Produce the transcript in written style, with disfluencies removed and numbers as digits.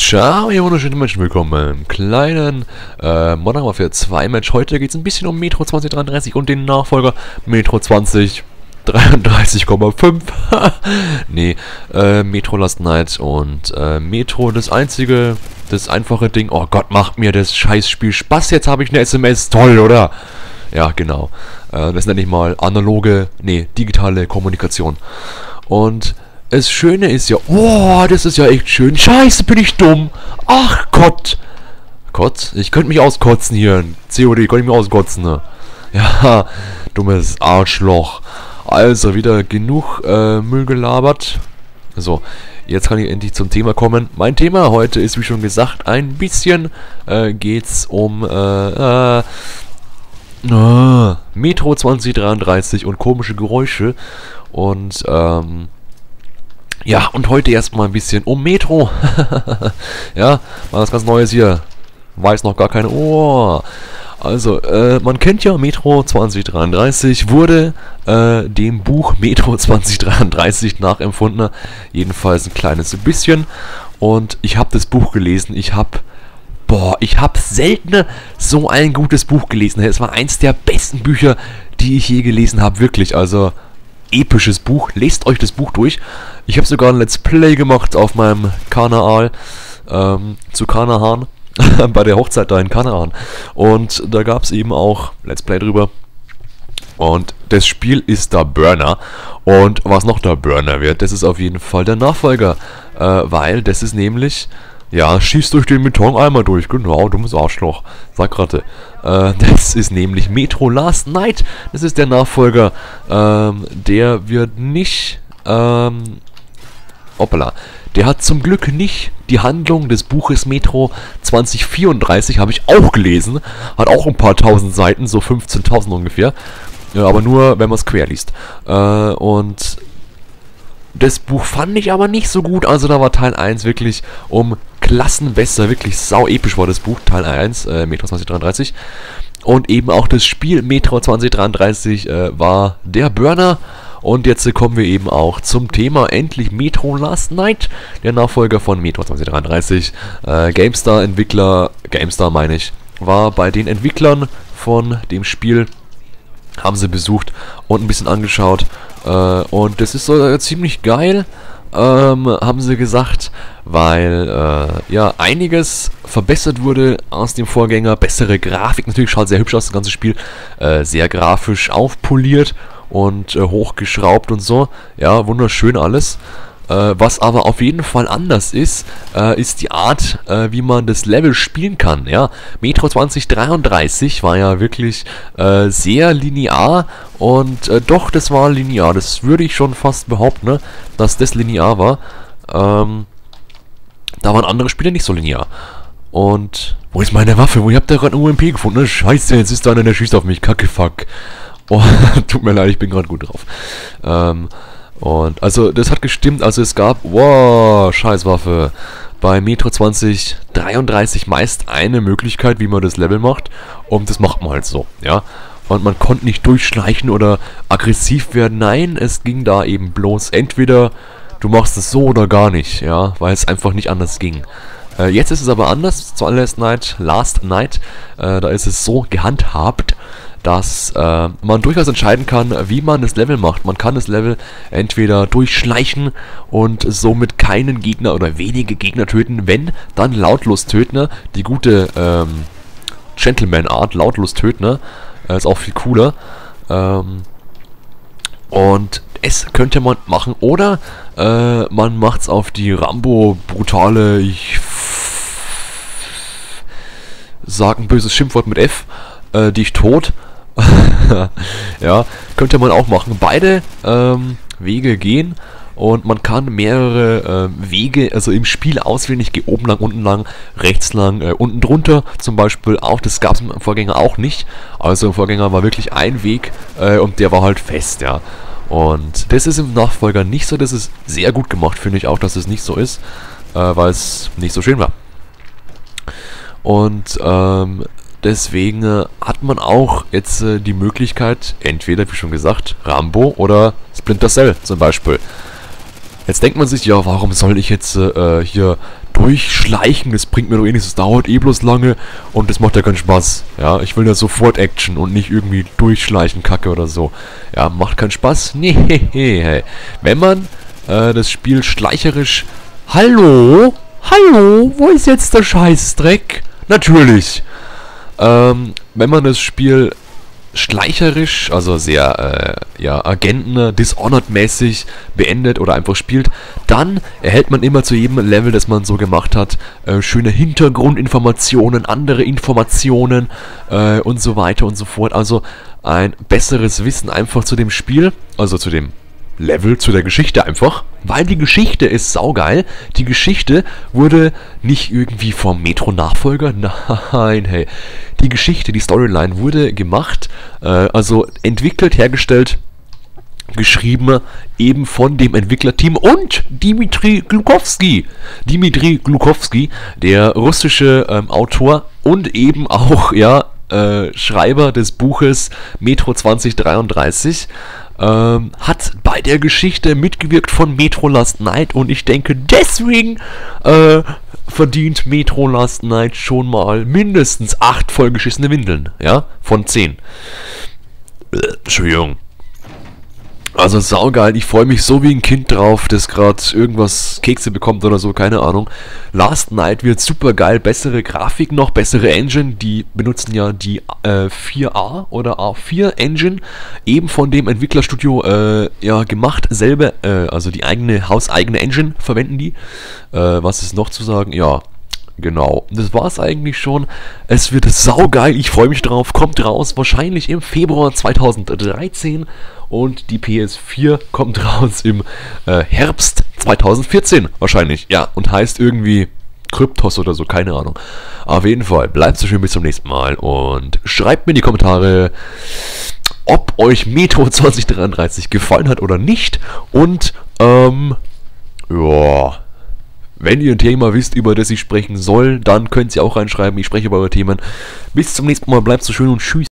Ciao, ihr wunderschönen Menschen, willkommen im kleinen Modern Warfare 2 Match. Heute geht es ein bisschen um Metro 2033 und den Nachfolger Metro 2033,5. Nee, Metro Last Night und Metro das einfache Ding. Oh Gott, macht mir das Scheißspiel Spaß. Jetzt habe ich eine SMS, toll, oder? Ja, genau. Das nenne ich mal digitale Kommunikation. Und das Schöne ist ja, oh, das ist ja echt schön. Scheiße, bin ich dumm. Ach Gott. Gott, ich könnte mich auskotzen hier. COD, könnte ich mich auskotzen, ne? Ja, dummes Arschloch. Also, wieder genug Müll gelabert. So, jetzt kann ich endlich zum Thema kommen. Mein Thema heute ist, wie schon gesagt, ein bisschen geht's um Metro 2033 und komische Geräusche. Und, ja, und heute erstmal ein bisschen um Metro. Ja, mal was ganz Neues hier. Weiß noch gar keine. Oh. Also, man kennt ja Metro 2033, wurde dem Buch Metro 2033 nachempfunden. Jedenfalls ein kleines bisschen. Und ich habe das Buch gelesen. Ich habe selten so ein gutes Buch gelesen. Es war eins der besten Bücher, die ich je gelesen habe. Wirklich, also episches Buch. Lest euch das Buch durch. Ich habe sogar ein Let's Play gemacht auf meinem Kanal zu Kanahan. Bei der Hochzeit da in Kanaan. Und da gab es eben auch Let's Play drüber. Und das Spiel ist der Burner. Und was noch der Burner wird, das ist auf jeden Fall der Nachfolger. Weil das ist nämlich, ja, schießt durch den Betoneimer durch. Genau, dummes Arschloch. Sag gerade. Das ist nämlich Metro Last Night. Das ist der Nachfolger. Der wird nicht, hoppala. Der hat zum Glück nicht die Handlung des Buches Metro 2034, habe ich auch gelesen. Hat auch ein paar tausend Seiten, so 15.000 ungefähr. Ja, aber nur, wenn man es quer liest. Und das Buch fand ich aber nicht so gut. Also da war Teil 1 wirklich um Klassen besser. Wirklich sau episch war das Buch, Teil 1, Metro 2033. Und eben auch das Spiel Metro 2033 war der Burner. Und jetzt kommen wir eben auch zum Thema endlich Metro Last Night, der Nachfolger von Metro 2033. GameStar meine ich, war bei den Entwicklern von dem Spiel, haben sie besucht und ein bisschen angeschaut. Und das ist so ziemlich geil, haben sie gesagt, weil ja einiges verbessert wurde aus dem Vorgänger. Bessere Grafik, natürlich schaut sehr hübsch aus, das ganze Spiel, sehr grafisch aufpoliert und hochgeschraubt und so. Ja, wunderschön alles. Was aber auf jeden Fall anders ist, ist die Art, wie man das Level spielen kann. Ja, Metro 2033 war ja wirklich sehr linear und doch, das war linear. Das würde ich schon fast behaupten, ne, dass das linear war. Da waren andere Spiele nicht so linear. Und wo ist meine Waffe? Wo habt ihr gerade eine UMP gefunden? Scheiße, jetzt ist da einer, der schießt auf mich. Kacke, fuck. Oh, tut mir leid, ich bin gerade gut drauf. Und also das hat gestimmt, also es gab, wow, Scheißwaffe, bei Metro 2033 meist eine Möglichkeit, wie man das Level macht, und das macht man halt so, ja. Und man konnte nicht durchschleichen oder aggressiv werden, nein, es ging da eben bloß entweder du machst es so oder gar nicht, ja, weil es einfach nicht anders ging. Jetzt ist es aber anders, zur Last Night, da ist es so gehandhabt, dass man durchaus entscheiden kann, wie man das Level macht. Man kann das Level entweder durchschleichen und somit keinen Gegner oder wenige Gegner töten, wenn, dann lautlos töten. Die gute Gentleman-Art, lautlos töten, ist auch viel cooler. Und es könnte man machen, oder man macht es auf die Rambo-brutale, ich sag ein böses Schimpfwort mit F, dich tot. Ja, könnte man auch machen. Beide Wege gehen und man kann mehrere Wege, also im Spiel auswählen. Ich gehe oben lang, unten lang, rechts lang, unten drunter zum Beispiel auch. Das gab es im Vorgänger auch nicht. Also im Vorgänger war wirklich ein Weg und der war halt fest, ja. Und das ist im Nachfolger nicht so. Das ist sehr gut gemacht, finde ich auch, dass es nicht so ist, weil es nicht so schön war. Und deswegen hat man auch jetzt die Möglichkeit, entweder, wie schon gesagt, Rambo oder Splinter Cell zum Beispiel. Jetzt denkt man sich, ja, warum soll ich jetzt hier durchschleichen? Das bringt mir doch eh nichts, das dauert eh bloß lange und das macht ja keinen Spaß. Ja, ich will ja sofort Action und nicht irgendwie durchschleichen, Kacke oder so. Ja, macht keinen Spaß? Nee, wenn man das Spiel schleicherisch... Hallo? Hallo? Wo ist jetzt der Scheißdreck? Natürlich. Wenn man das Spiel schleicherisch, also sehr, ja, Agenten, Dishonored-mäßig beendet oder einfach spielt, dann erhält man immer zu jedem Level, das man so gemacht hat, schöne Hintergrundinformationen, andere Informationen und so weiter und so fort. Also ein besseres Wissen einfach zu dem Spiel, also zu dem Level, zu der Geschichte einfach, weil die Geschichte ist saugeil. Die Geschichte wurde nicht irgendwie vom Metro-Nachfolger, nein, hey. Die Geschichte, die Storyline wurde gemacht, also entwickelt, hergestellt, geschrieben eben von dem Entwicklerteam und Dmitri Glukowski. Dmitri Glukowski, der russische Autor und eben auch, ja, Schreiber des Buches Metro 2033, hat bei der Geschichte mitgewirkt von Metro Last Night und ich denke, deswegen verdient Metro Last Night schon mal mindestens 8 vollgeschissene Windeln, ja, von 10. Entschuldigung. Also saugeil, ich freue mich so wie ein Kind drauf, das gerade irgendwas Kekse bekommt oder so, keine Ahnung. Last Night wird super geil, bessere Grafik noch, bessere Engine, die benutzen ja die 4A oder A4 Engine, eben von dem Entwicklerstudio ja gemacht, selber, also die eigene, hauseigene Engine verwenden die. Was ist noch zu sagen? Ja, genau, das war's eigentlich schon. Es wird saugeil, ich freue mich drauf, kommt raus, wahrscheinlich im Februar 2013 und die PS4 kommt raus im Herbst 2014 wahrscheinlich, ja, und heißt irgendwie Kryptos oder so, keine Ahnung. Auf jeden Fall, bleibt so schön bis zum nächsten Mal und schreibt mir in die Kommentare, ob euch Metro 2033 gefallen hat oder nicht und, ja... Wenn ihr ein Thema wisst, über das ich sprechen soll, dann könnt ihr auch reinschreiben. Ich spreche über eure Themen. Bis zum nächsten Mal. Bleibt so schön und tschüss.